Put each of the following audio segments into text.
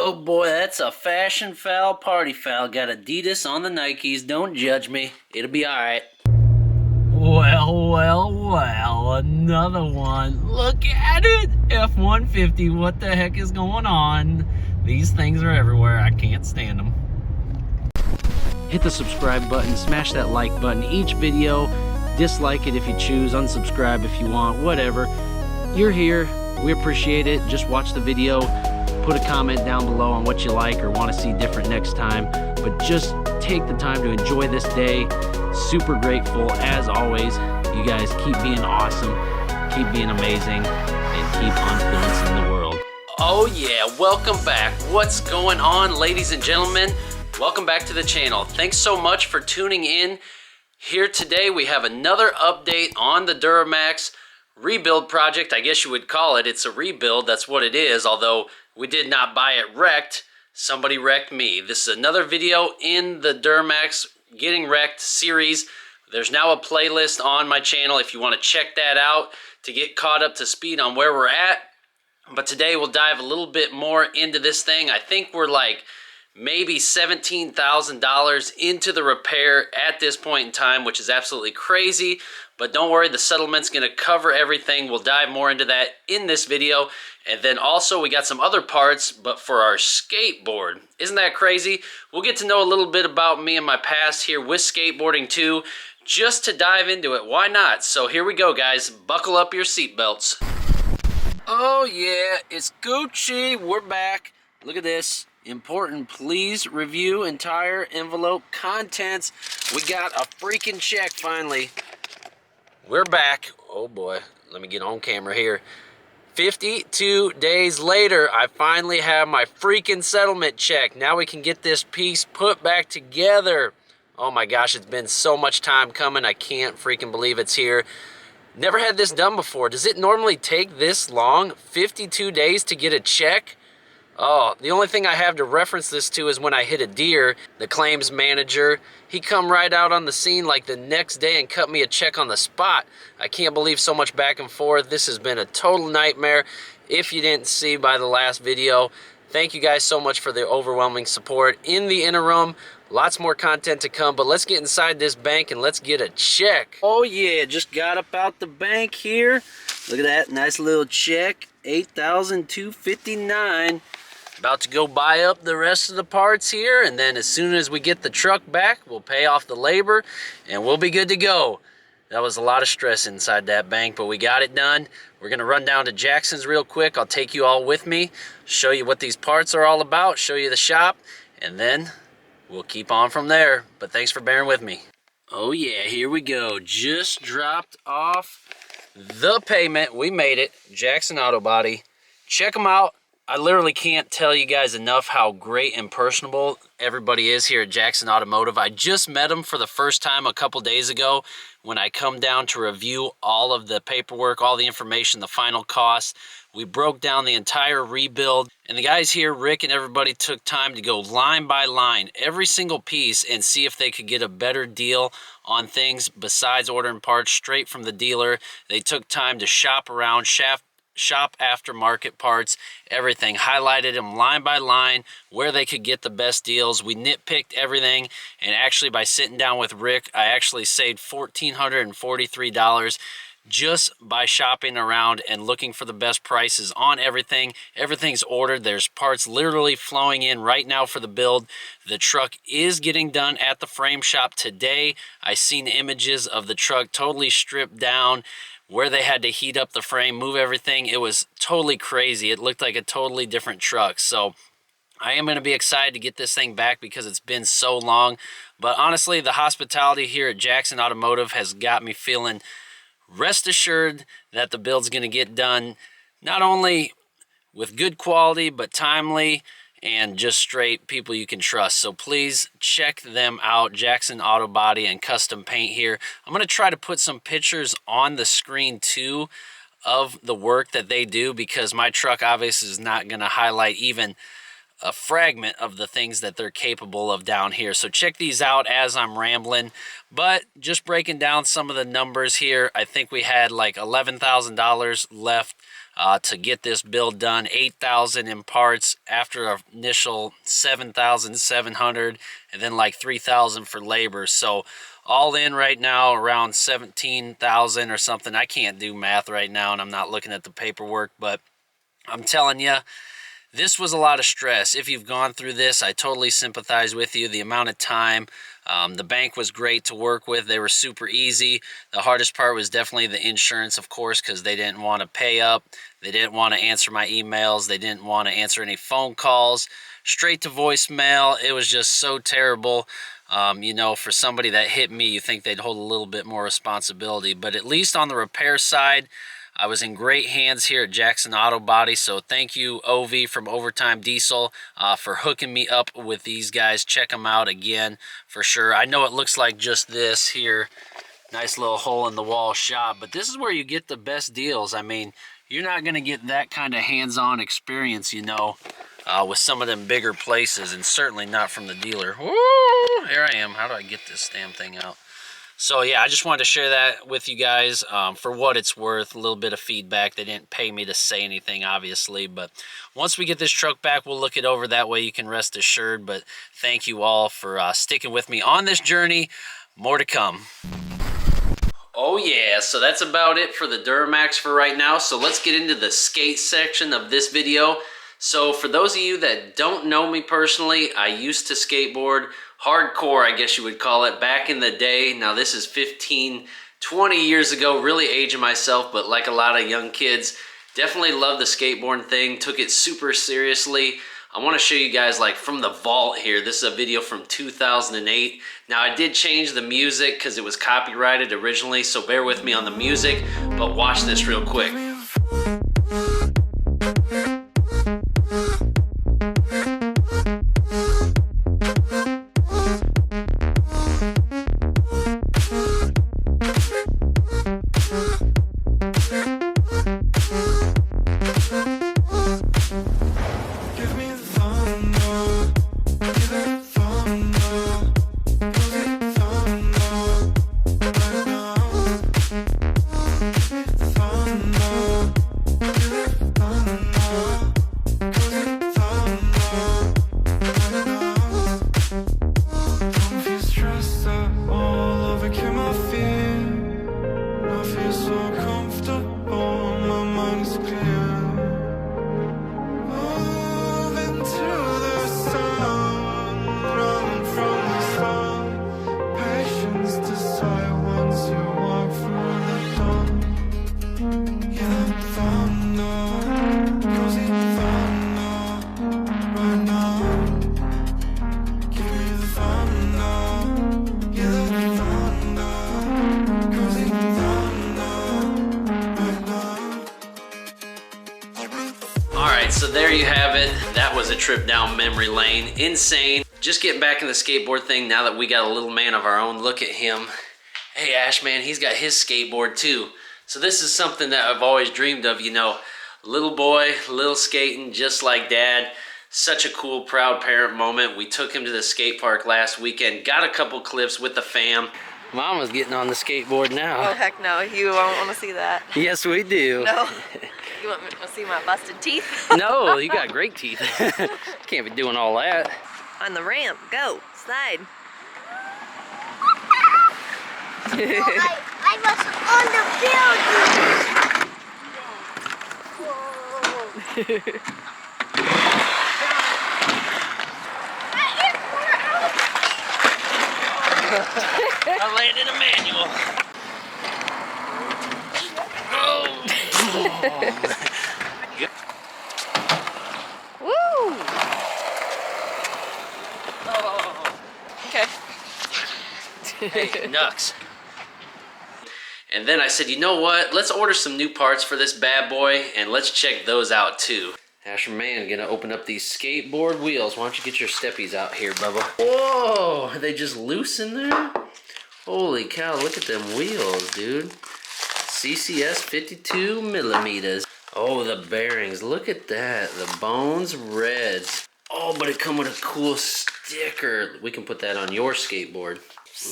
Oh boy, that's a fashion foul, party foul. Got Adidas on the Nikes. Don't judge me. It'll be alright. Well, another one. Look at it! F-150, what the heck is going on? These things are everywhere. I can't stand them. Hit the subscribe button, smash that like button. Each video, dislike it if you choose, unsubscribe if you want, whatever. You're here. We appreciate it. Just watch the video. Put a comment down below on what you like or want to see different next time. But just take the time to enjoy this day. Super grateful as always. You guys keep being awesome, keep being amazing, and keep influencing the world. Oh yeah, welcome back. What's going on, ladies and gentlemen? Welcome back to the channel. Thanks so much for tuning in. Here today we have another update on the Duramax rebuild project. I guess you would call it. It's a rebuild, that's what it is, although we did not buy it wrecked. Somebody wrecked me. This is another video in the Duramax Getting Wrecked series. There's now a playlist on my channel if you want to check that out to get caught up to speed on where we're at. But today we'll dive a little bit more into this thing. I think we're like maybe $17,000 into the repair at this point in time, which is absolutely crazy. But don't worry, the settlement's going to cover everything. We'll dive more into that in this video. And then also we got some other parts, but for our skateboard. Isn't that crazy? We'll get to know a little bit about me and my past here with skateboarding too, just to dive into it. Why not? So here we go, guys. Buckle up your seatbelts. Oh yeah, it's Gucci. We're back. Look at this. Important, please review entire envelope contents. We got a freaking check finally. We're back. Oh boy, let me get on camera here. 52 days later, I finally have my freaking settlement check. Now we can get this piece put back together. Oh my gosh, it's been so much time coming. I can't freaking believe it's here. Never had this done before. Does it normally take this long? 52 days to get a check? Oh, the only thing I have to reference this to is when I hit a deer, the claims manager, he come right out on the scene like the next day and cut me a check on the spot. I can't believe so much back and forth. This has been a total nightmare. If you didn't see by the last video, thank you guys so much for the overwhelming support. In the interim, lots more content to come, but let's get inside this bank and let's get a check. Oh yeah, just got up out the bank here. Look at that, nice little check, $8,259. About to go buy up the rest of the parts here, and then as soon as we get the truck back, we'll pay off the labor, and we'll be good to go. That was a lot of stress inside that bank, but we got it done. We're going to run down to Jackson's real quick. I'll take you all with me, show you what these parts are all about, show you the shop, and then we'll keep on from there. But thanks for bearing with me. Oh yeah, here we go. Just dropped off the payment. We made it. Jackson Auto Body. Check them out. I literally can't tell you guys enough how great and personable everybody is here at Jackson Automotive. I just met them for the first time a couple days ago when I come down to review all of the paperwork, all the information, the final costs. We broke down the entire rebuild, and the guys here, Rick and everybody, took time to go line by line, every single piece, and see if they could get a better deal on things besides ordering parts straight from the dealer. They took time to shop around, shop aftermarket parts, everything, highlighted them line by line where they could get the best deals. We nitpicked everything, and actually by sitting down with Rick, I actually saved $1,443 just by shopping around and looking for the best prices on everything. Everything's ordered. There's parts literally flowing in right now for the build. The truck is getting done at the frame shop today. I seen images of the truck totally stripped down, where they had to heat up the frame, move everything. It was totally crazy. It looked like a totally different truck. So I am going to be excited to get this thing back because it's been so long. But honestly, the hospitality here at Jackson Automotive has got me feeling rest assured that the build's going to get done not only with good quality, but timely, and just straight people you can trust. So please check them out, Jackson Auto Body and Custom Paint here. I'm going to try to put some pictures on the screen too of the work that they do, because my truck obviously is not going to highlight even a fragment of the things that they're capable of down here. So check these out as I'm rambling. But just breaking down some of the numbers here, I think we had like $11,000 left to get this build done. $8,000 in parts after an initial $7,700, and then like $3,000 for labor. So all in right now around $17,000 or something. I can't do math right now, and I'm not looking at the paperwork, but I'm telling you, this was a lot of stress. If you've gone through this, I totally sympathize with you. The amount of time, the bank was great to work with. They were super easy. The hardest part was definitely the insurance, of course, because they didn't want to pay up. They didn't want to answer my emails. They didn't want to answer any phone calls. Straight to voicemail. It was just so terrible. You know, for somebody that hit me, you think they'd hold a little bit more responsibility. But at least on the repair side, I was in great hands here at Jackson Auto Body, so thank you, OV from Overtime Diesel, for hooking me up with these guys. Check them out again for sure. I know it looks like just this here, nice little hole-in-the-wall shop, but this is where you get the best deals. I mean, you're not going to get that kind of hands-on experience, you know, with some of them bigger places, and certainly not from the dealer. Woo! Here I am. How do I get this damn thing out? So yeah, I just wanted to share that with you guys for what it's worth, a little bit of feedback. They didn't pay me to say anything, obviously, but once we get this truck back, we'll look it over. That way you can rest assured. But thank you all for sticking with me on this journey. More to come. Oh yeah, so that's about it for the Duramax for right now. So let's get into the skate section of this video. So for those of you that don't know me personally, I used to skateboard hardcore, I guess you would call it, back in the day. Now this is 15, 20 years ago, really aging myself, but like a lot of young kids, definitely loved the skateboarding thing, took it super seriously. I want to show you guys like from the vault here. This is a video from 2008. Now I did change the music because it was copyrighted originally, so bear with me on the music, but watch this real quick. So there you have it. That was a trip down memory lane. Insane. Just getting back in the skateboard thing now that we got a little man of our own. Look at him. Hey, Ash, man, he's got his skateboard too. So this is something that I've always dreamed of, you know. Little boy, little skating, just like dad. Such a cool, proud parent moment. We took him to the skate park last weekend. Got a couple clips with the fam. Mama's getting on the skateboard now. Oh, heck no. You won't want to see that. Yes, we do. No. You want me to see my busted teeth? No, you got great teeth. Can't be doing all that. On the ramp, go, slide. I was on the building. I landed a manual. Woo! Okay. Hey, Nux. And then I said, you know what? Let's order some new parts for this bad boy, and let's check those out too. Asher Man, gonna open up these skateboard wheels. Why don't you get your steppies out here, Bubba? Whoa, are they just loose in there? Holy cow, look at them wheels, dude. CCS 52 millimeters. Oh, the bearings, look at that. The bones reds. Oh, but it come with a cool sticker. We can put that on your skateboard.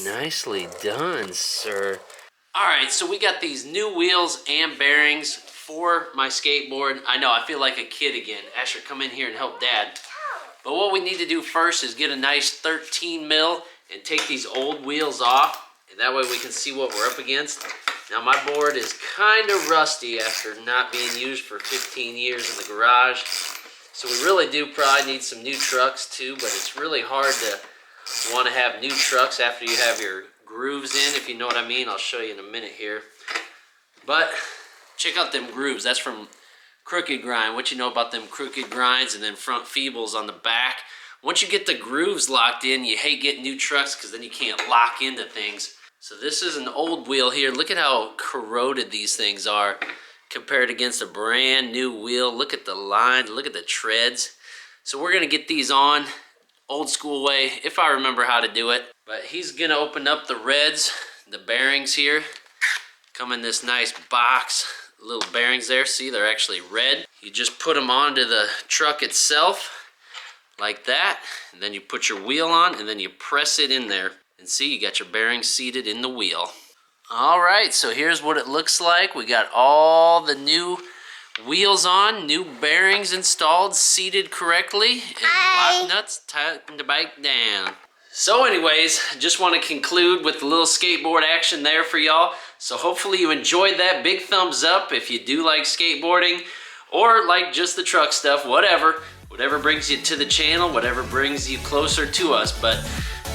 Nicely done, sir. All right, so we got these new wheels and bearings for my skateboard. I know, I feel like a kid again. Asher, come in here and help Dad. But what we need to do first is get a nice 13 mil and take these old wheels off, and that way we can see what we're up against. Now my board is kind of rusty after not being used for 15 years in the garage. So we really do probably need some new trucks too, but it's really hard to want to have new trucks after you have your grooves in, if you know what I mean. I'll show you in a minute here. But check out them grooves. That's from Crooked Grind. What you know about them crooked grinds, and then front feebles on the back. Once you get the grooves locked in, you hate getting new trucks because then you can't lock into things. So this is an old wheel here. Look at how corroded these things are compared against a brand new wheel. Look at the lines, look at the treads. So we're gonna get these on old school way, if I remember how to do it. But he's gonna open up the reds, the bearings here. Come in this nice box, little bearings there. See, they're actually red. You just put them onto the truck itself, like that. And then you put your wheel on, and then you press it in there. And see, you got your bearings seated in the wheel. All right, so here's what it looks like. We got all the new wheels on, new bearings installed, seated correctly, and lock nuts tighten the bike down. So anyways, just want to conclude with a little skateboard action there for y'all. So hopefully you enjoyed that. Big thumbs up if you do like skateboarding or like just the truck stuff, whatever brings you to the channel, whatever brings you closer to us. But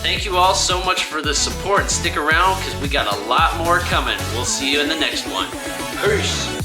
thank you all so much for the support, and stick around because we got a lot more coming. We'll see you in the next one. Peace.